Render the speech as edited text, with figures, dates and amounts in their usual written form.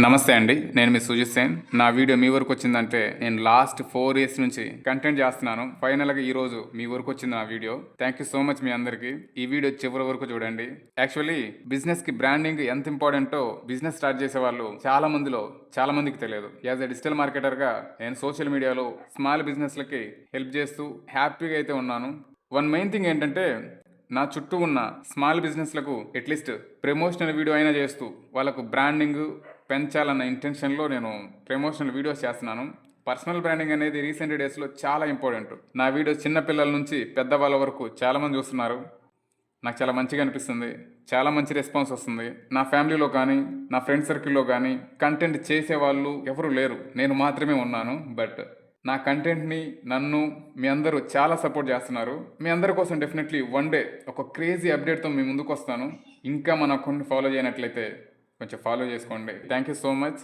నమస్తే అండి, నేను మీ సుజిత్ సేన్. నా వీడియో మీ వరకు వచ్చిందంటే నేను లాస్ట్ 4 years నుంచి కంటెంట్ చేస్తున్నాను. ఫైనల్గా ఈ రోజు మీ వరకు వచ్చింది నా video. Thank you so much మీ అందరికీ. ఈ వీడియో చివరి వరకు చూడండి. యాక్చువల్లీ బిజినెస్ కి బ్రాండింగ్ ఎంత ఇంపార్టెంటో బిజినెస్ స్టార్ట్ చేసే వాళ్ళు చాలా మందికి తెలియదు. యాజ్ ఎ డిజిటల్ మార్కెటర్ గా నేను సోషల్ మీడియాలో స్మాల్ బిజినెస్లకి హెల్ప్ చేస్తూ హ్యాపీగా అయితే ఉన్నాను. వన్ మెయిన్ థింగ్ ఏంటంటే, నా చుట్టూ ఉన్న స్మాల్ బిజినెస్లకు అట్లీస్ట్ ప్రమోషనల్ వీడియో అయినా చేస్తూ వాళ్ళకు బ్రాండింగ్ పెంచాలన్న ఇంటెన్షన్లో నేను ప్రమోషనల్ వీడియోస్ చేస్తున్నాను. పర్సనల్ బ్రాండింగ్ అనేది రీసెంట్ డేస్లో చాలా ఇంపార్టెంట్. నా వీడియో చిన్న పిల్లల నుంచి పెద్దవాళ్ళ వరకు చాలామంది చూస్తున్నారు. నాకు చాలా మంచిగా అనిపిస్తుంది. చాలా మంచి రెస్పాన్స్ వస్తుంది. నా ఫ్యామిలీలో కానీ నా ఫ్రెండ్ సర్కిల్లో కానీ కంటెంట్ చేసేవాళ్ళు ఎవరు లేరు, నేను మాత్రమే ఉన్నాను. బట్ నా కంటెంట్ని నన్ను మీ అందరూ చాలా సపోర్ట్ చేస్తున్నారు. మీ అందరి కోసం డెఫినెట్లీ వన్ డే ఒక క్రేజీ అప్డేట్తో మీ ముందుకు వస్తాను. ఇంకా మన అకౌంట్ని ఫాలో చేయనట్లయితే కొంచెం ఫాలో చేసుకోండి. Thank you so much.